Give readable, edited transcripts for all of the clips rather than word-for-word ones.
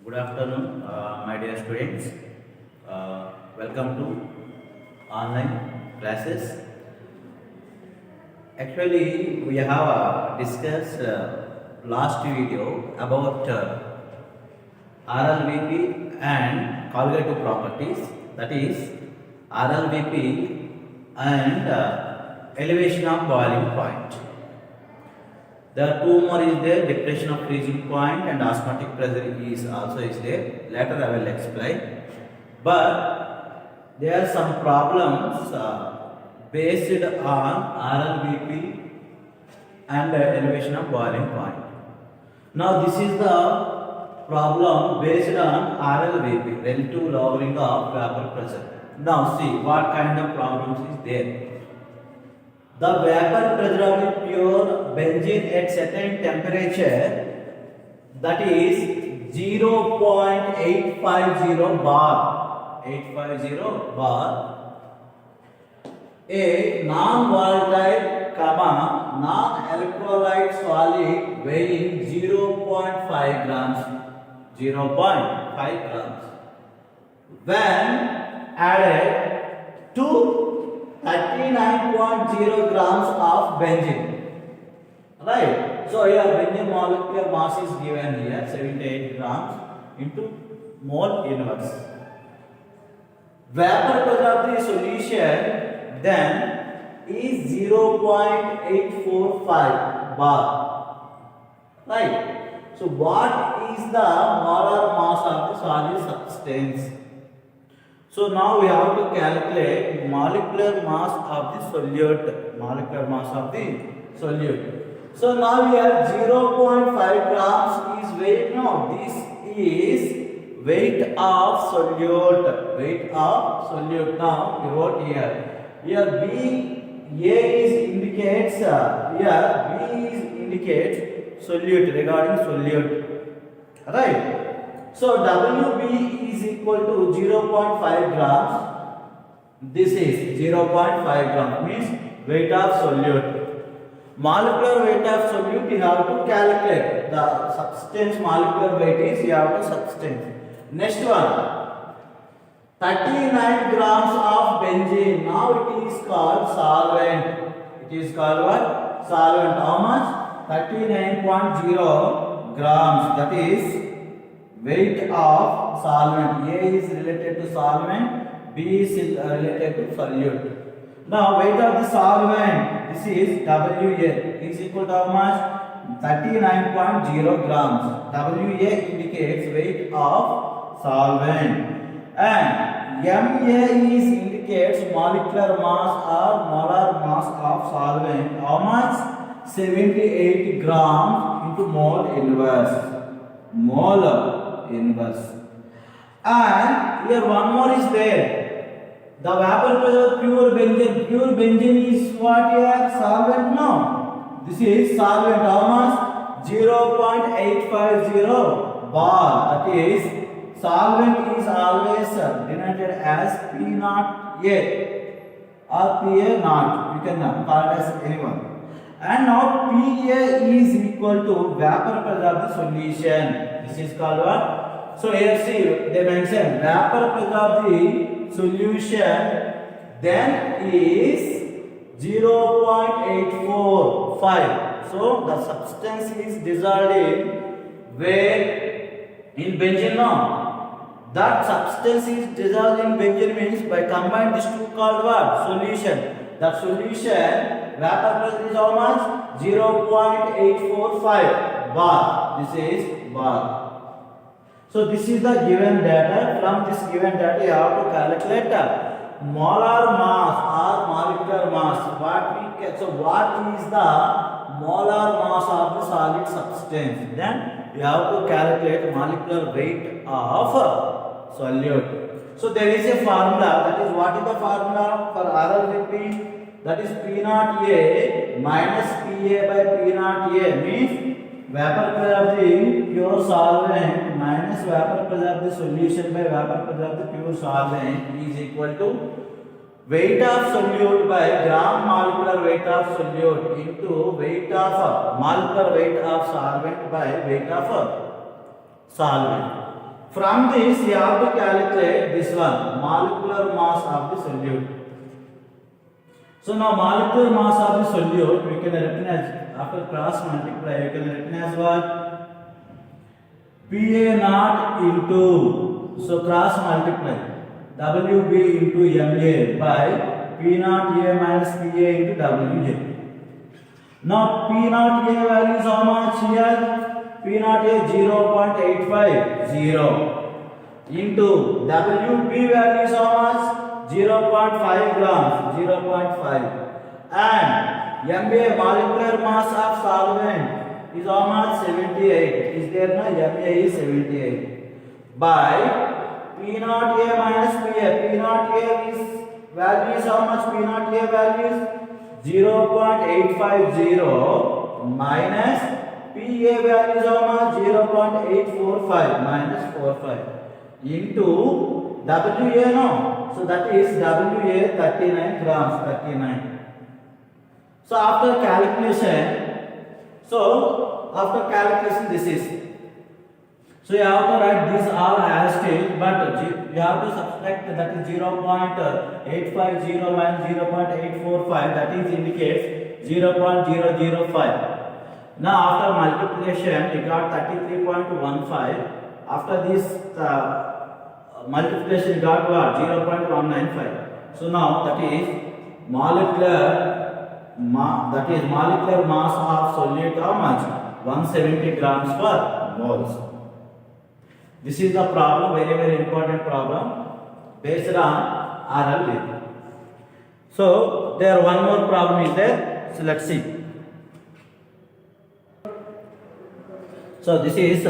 Good afternoon, my dear students. Welcome to online classes. Actually, we have discussed last video about RLVP and colligative properties. That is RLVP and elevation of boiling point. The two more is there, depression of freezing point and osmotic pressure is also is there. Later I will explain. But there are some problems based on RLVP and elevation of boiling point. Now this is the problem based on RLVP, relative lowering of vapor pressure. Now see what kind of problems is there. The vapor pressure of the pure benzene at certain temperature, that is 0.850 bar, 850 bar, a non-volatile, non-electrolyte solid weighing 0.5 grams, 0.5 grams, when added to 39.0 grams of benzene. Right? So here benzene molecular mass is given here 78 grams into mole inverse. Vapor pressure of the solution then is 0.845 bar. Right? So what is the molar mass of the solid substance? So now we have to calculate molecular mass of the solute. Molecular mass of the solute. So now we have 0.5 grams is weight. No, this is weight of solute. Weight of solute. Now we wrote here. Here B, A is indicates. Here B is indicates solute, regarding solute. Right. So WB is equal to 0.5 grams. This is 0.5 grams, means weight of solute. Molecular weight of solute you have to calculate. The substance molecular weight is you have to substance. Next one, 39 grams of benzene. Now it is called solvent. It is called what? Solvent. How much? 39.0 grams. That is weight of solvent. A is related to solvent, B is related to solute. Now weight of the solvent, this is WA, is equal to how much? 39.0 grams. WA indicates weight of solvent. And MA is indicates molecular mass or molar mass of solvent. How much? 78 grams into mole inverse. Molar inverse. And here one more is there. The vapor pressure of pure benzene. Pure benzene is what here? Solvent? No. This is solvent. How much? 0.850 bar. That is, solvent is always denoted as P0A or PA0. You can call it as anyone. And now PA is equal to vapor pressure of the solution. This is called what? So here see, they mention vapor pressure of the solution then is 0.845. So the substance is dissolved in where? In benzene. No. That substance is dissolved in benzene means by combine these two called what? Solution. That solution vapor pressure is how much? 0.845 bar. This is bar. So this is the given data. From this given data you have to calculate molar mass or molecular mass. So what is the molar mass of the solid substance? Then you have to calculate molecular weight of solute. So there is a formula. That is, what is the formula for RLVP? That is P0A minus PA by P0A, means vapor pressure of the pure solvent minus vapor pressure of the solution by vapor pressure of the pure solvent is equal to weight of solute by gram molecular weight of solute into weight of molecular weight of solvent by weight of solvent. From this, you have to calculate this one, molecular mass of the solute. So now molecular mass of the solute, we can written as, after cross multiply, we can written as what? Pa naught into, so cross multiply, Wb into Ma by P naught A minus Pa into Wj. Now P naught A value is how much here? P naught A 0.850 into Wb value is how much? 0.5 grams, 0.5, and Ma molecular mass of solvent is how much? 78. Is there no? Ma is 78 by P naught A minus Pa. P naught A is value is how much? P naught A value is 0.850 minus Pa value is how much? 0.845 minus 45 into Wa no. So that is Wa 39 grams, 39. So after calculation this is. So you have to write this all as it, but you have to subtract that is 0.850 minus 0.845, that is indicates 0.005. Now after multiplication you got 33.15. After this multiplication you got what? 0.195. So now that is molecular mass of solute how much? 170 grams per moles. This is the problem, very very important problem based on RLV. So there one more problem is there. So let's see. So this is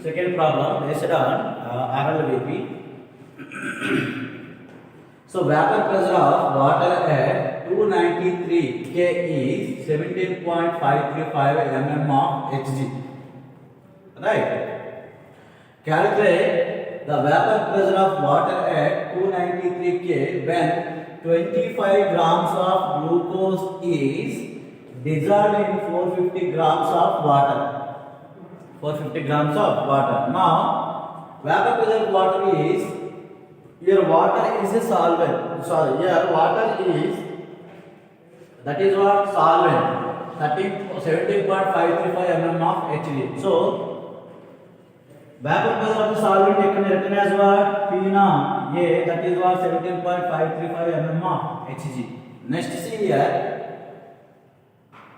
second problem based on RLVP. So vapor pressure of water at 293 K is 17.535 mm of Hg. Right? Calculate the vapor pressure of water at 293 K when 25 grams of glucose is dissolved in 450 grams of water. 450 grams of water. Now, vapor pressure of water is, here water is a solvent. Sorry, here water is, that is what? Solvent. 17.535 mm of Hg. So, vapor pressure of the solvent you can written as what? P naught A, that is what? 17.535 mm of Hg. Next see here,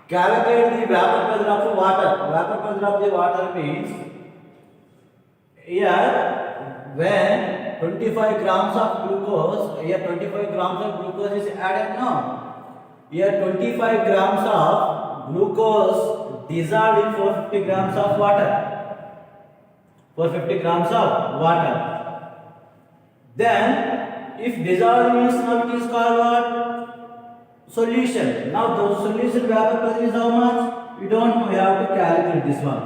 calculate the vapor pressure of the water. Vapor pressure of the water means, here when 25 grams of glucose, here 25 grams of glucose is added, no? Here 25 grams of glucose dissolved in 450 grams of water. 450 grams of water. Then, if dissolved means now it is called what? Solution. Now the solution vapor pressure is how much? We don't know. We have to calculate this one.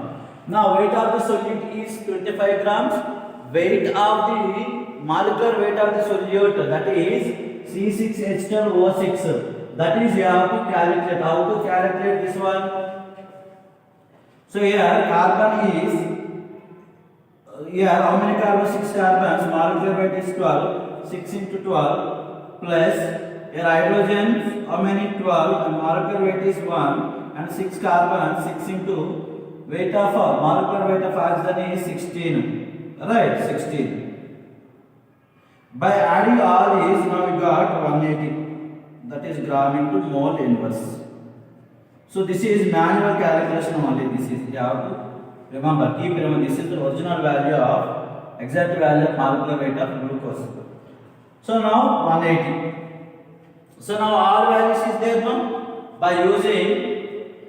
Now weight of the solute is 25 grams. Weight of the molecular weight of the solute, that is C6H12O6. That is you have to calculate. How to calculate this one? So here carbon is, here how many carbons? 6 carbons. Molecular weight is 12. 6 into 12 plus here hydrogen how many? 12. And molecular weight is 1. And 6 carbons. 6 into weight of molecular weight of oxygen is 16. Right, 16. By adding all these, now we got 180. That is gram into mole inverse. So this is manual calculation only. This is, you have to remember, keep remember, this is the original value of, exact value of molecular weight of glucose. So now 180. So now all values is there now. By using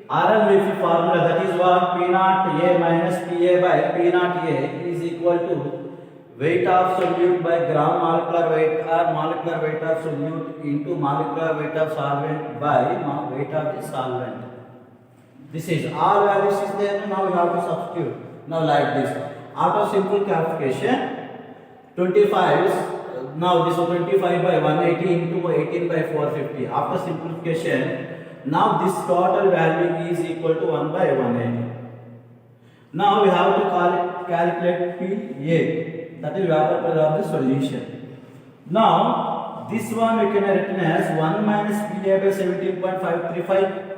RLVP formula, that is what? P naught A minus PA by P naught A is equal to weight of solute by gram molecular weight or molecular weight of solute into molecular weight of solvent by weight of the solvent. This is all values is there. Now we have to substitute. Now like this. After simple calculation, 25. Now this is 25 by 180 into 18 by 450. After simplification, now this total value is equal to 1 by 180. Now we have to calculate PA, that is vapor pressure of the solution. Now this one we can written as 1 minus PA by 17.535.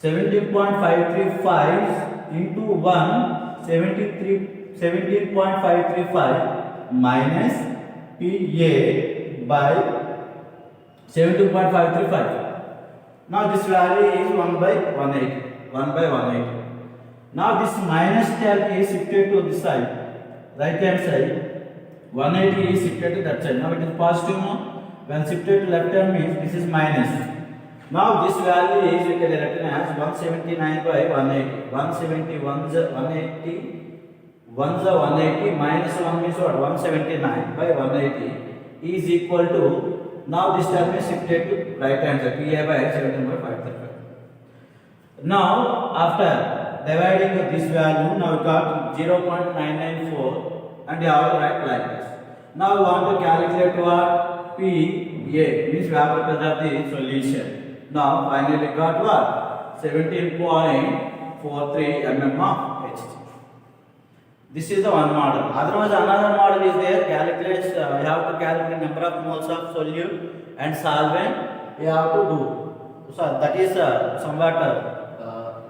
17.535 into 1, 17.535 minus PA by 17.535. Now this value is 1 by 180. 1 by 180. Now this minus tab is shifted to this side, right hand side. 180 is shifted to that side. Now it is positive now. When shifted to left hand means this is minus. Now this value is we can written as 179 by 180. 170 1 is 180. 1 is 180 minus 1 means what? 179 by 180 is equal to, now this term is shifted to right hand side, PA by 17.535. Now after dividing this value, now we got 0.994 and you have to write like this. Now we want to calculate what? PA means vapor pressure of the solution. Now finally got what? 17.43 mm of Hg. This is the one model. Otherwise another model is there. Calculates. You have to calculate number of moles of solute and solvent. You have to do. So that is somewhat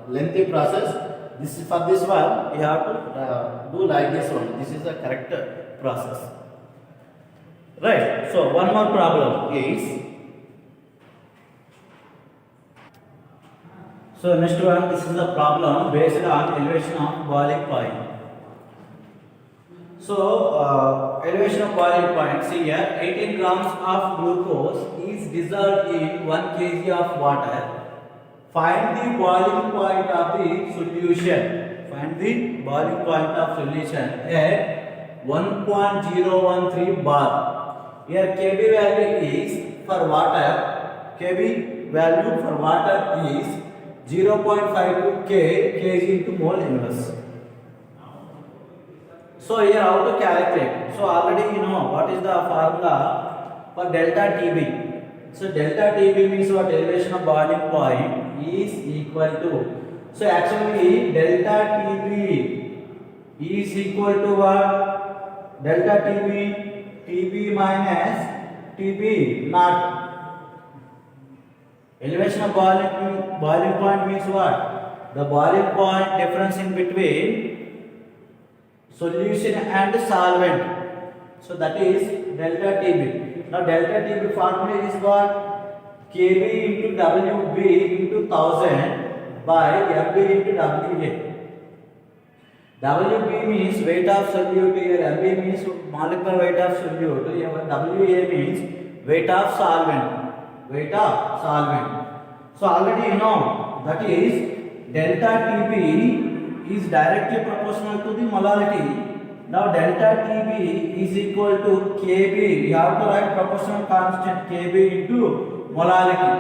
lengthy process. This is for this one. You have to do like this one. This is the correct process. Right. So one more problem is. So next one. This is the problem based on elevation of boiling point. So, elevation of boiling point, see here, 18 grams of glucose is dissolved in 1 kg of water. Find the boiling point of the solution. Find the boiling point of solution at 1.013 bar. Here Kb value is for water. Kb value for water is 0.52 kg into mole inverse. So here how to calculate? So already you know what is the formula for delta TB. So delta TB means what? Elevation of boiling point is equal to. So actually delta TB is equal to what? Delta TB, TB minus TB naught. Elevation of boiling point means what? The boiling point difference in between solution and solvent. So that is delta TB. Now delta TB formula is what? Kb into Wb into 1000 by Mb into Wa. Wb means weight of solute here, Mb means molecular weight of solute here, Wa means weight of solvent. Weight of solvent. So already you know that is delta TB is directly proportional to the molarity. Now delta TB is equal to Kb. You have to write proportional constant Kb into molarity.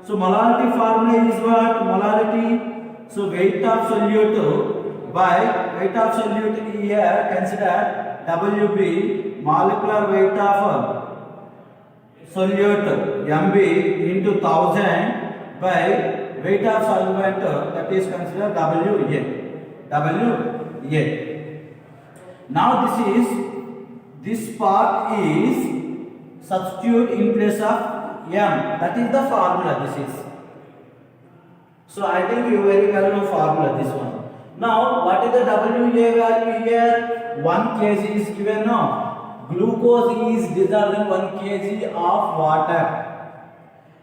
So molarity formula is what? Molarity. So weight of solute by weight of solute here consider Wb, molecular weight of solute Mb into 1000 by weight of solvent, that is considered Wa. Now this part is substitute in place of M. That is the formula. This is. So I think you very well know formula this one. Now what is the Wa value here? 1 kg is given now. Glucose is dissolved in 1 kg of water.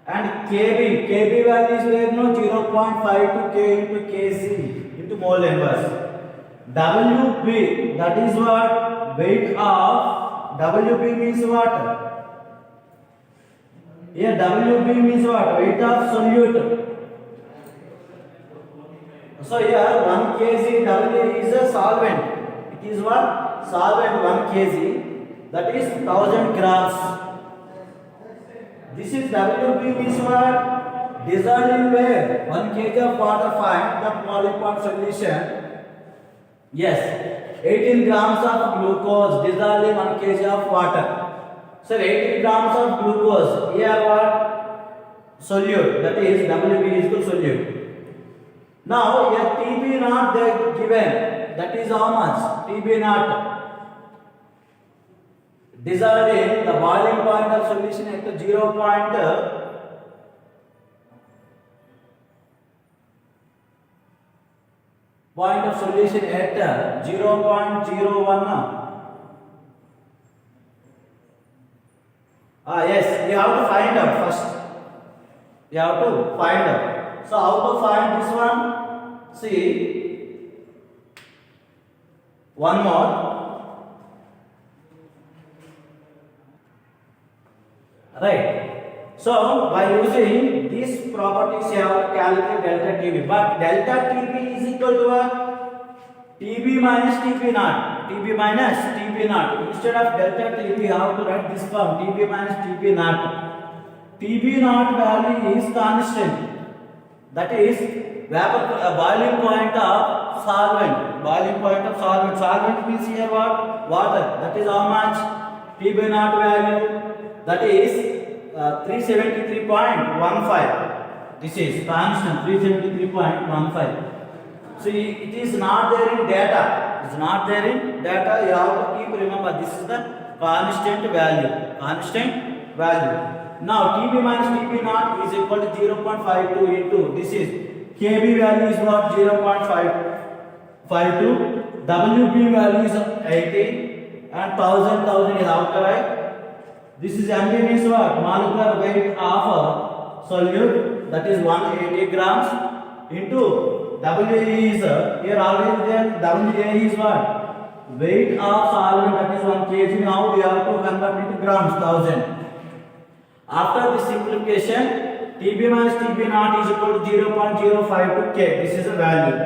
And Kb value is there no 0.52 K into Kc into mole inverse. Wb, that is what? Weight of Wb means what? Here Wb means what? Weight of solute. So here 1 kg W is a solvent. It is what? Solvent 1 kg. That is 1000 grams. This is Wb means what? Dissolved in where? 1 kg of water, find the molecular solution. Yes, 18 grams of glucose dissolved in 1 kg of water. So 18 grams of glucose. Here what? Solute. That is Wb is equal to solute. Now here Tb not there given. that is how much? TB naught. Dissolving the boiling point of solution at 0. Point of solution at 0.01. Yes, you have to find out first. You have to find out. So how to find this one? See, one more. Right. So by using these properties, you have to calculate delta TB. But delta TB is equal to what? TB minus TB naught. TB minus TB naught. Instead of delta TB, you have to write this form: TB minus TB naught. TB naught value is constant. That is boiling point of solvent. Boiling point of solvent. Solvent means here what? Water. That is how much? TB naught value. That is 373.15. This is constant 373.15. So it is not there in data. It is not there in data. You have to keep remember this is the constant value. Constant value. Now TB minus TB naught is equal to 0.52 into this is KB value is what? 0.552. WB value is 80 and 1000 is outside. This is MB means what? Molecular weight of solute, that is 180 grams into WE is here already there. WA is what? Weight of solvent, that is 1 kg. Now we have to convert it to grams, 1000. After this simplification, TB minus TB naught is equal to 0.052 K. This is a value.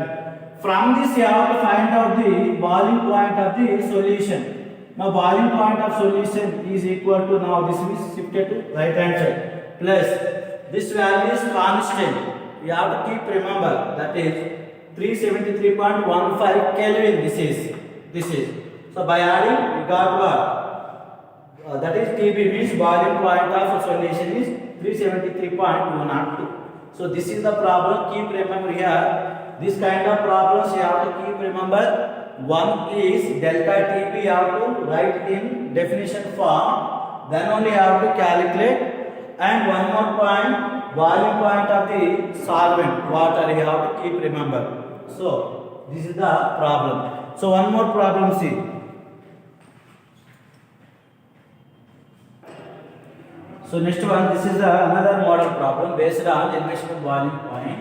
From this you have to find out the boiling point of the solution. Now boiling point of solution is equal to, now this is shifted to right hand side, plus this value is constant. You have to keep remember, that is 373.15 Kelvin. This is. So by adding we got what? That is TB means boiling point of solution is 373.102. So this is the problem. Keep remember here. This kind of problems you have to keep remember. One is delta TB you have to write in definition form, then only you have to calculate. And one more point, boiling point of the solvent, water, you have to keep remember. So this is the problem. So one more problem, see. So next one, this is another model problem based on definition of boiling point.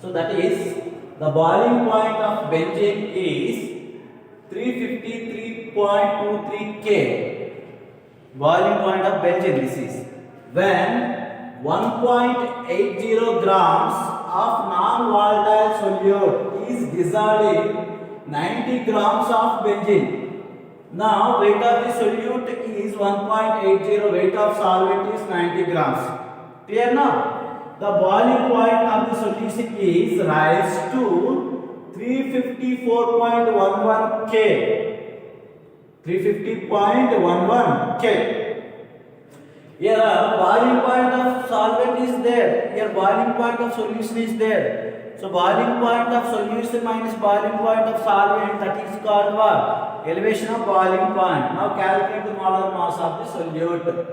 So that is, the boiling point of benzene is 353.23 K. Boiling point of benzene, this is when 1.80 grams of non-volatile solute is dissolved in 90 grams of benzene. Now weight of the solute is 1.80, weight of solvent is 90 grams. Clear now? The boiling point of the solution is raised to 354.11 K. 350.11 K. Here boiling point of solvent is there. Here boiling point of solution is there. So boiling point of solution minus boiling point of solvent, that is called what? Elevation of boiling point. Now calculate the molar mass of the solute.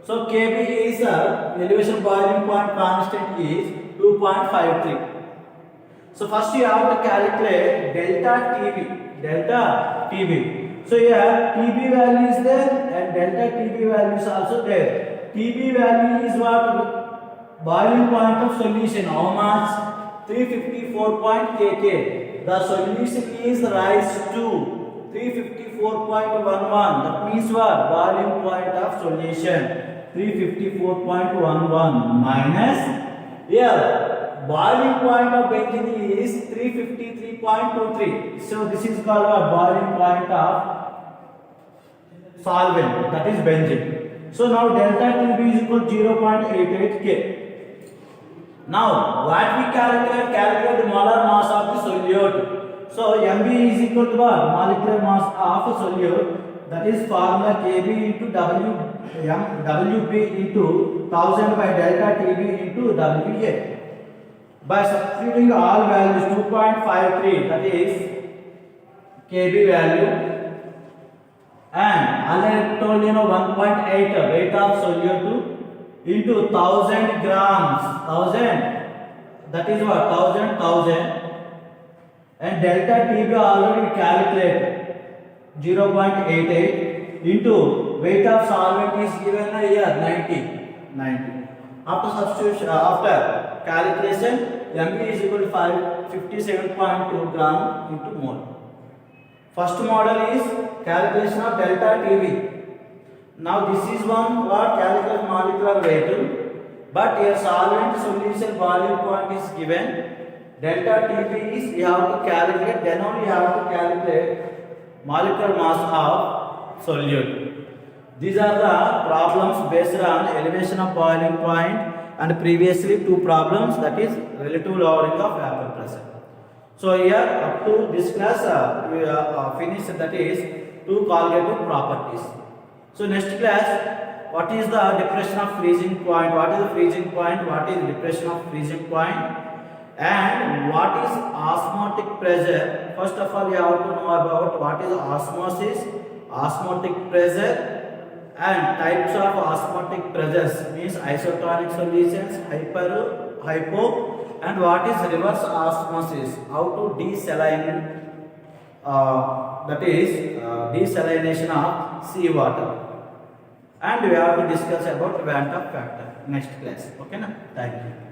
So Kb is elevation boiling point constant is 2.53. So first you have to calculate delta TB. Delta TB. So here TB value is there and delta TB value is also there. TB value is what? Boiling point of solution. How much? 354.kk. The solution is raised to 354.11. That means what? Boiling point of solution 354.11 minus here boiling point of benzene is 353.23. So this is called a boiling point of solvent, that is benzene. So now delta TB is equal to 0.88 K. Now what we calculate the molar mass of the solute. So Mb is equal to what? Molecular mass of a solute, that is formula Kb into Wb into 1000 by delta TB into Wa. By substituting all values 2.53, that is Kb value. And already told 1.8 weight of solute into 1000 grams, 1000, that is what, 1000, and delta TB already calculated 0.88 into weight of solvent is given here 90. After substitution, after calculation, Mb is equal to 57.2 gram into mole. First model is calculation of delta TB. Now this is one what calculate molecular weight, but your solvent solution boiling point is given. Delta TB is you have to calculate, then only you have to calculate molecular mass of solute. These are the problems based on elevation of boiling point and previously two problems, that is relative lowering of vapor pressure. So here up to this class we finished, that is two colligative properties. So next class, what is the depression of freezing point, what is the freezing point, what is the depression of freezing point, and what is osmotic pressure. First of all, you have to know about what is osmosis, osmotic pressure, and types of osmotic pressures, means isotonic solutions, hypo, and what is reverse osmosis, how to desaline, that is desalination of seawater. And we have to discuss about Van't Hoff factor next class. Okay na? Thank you.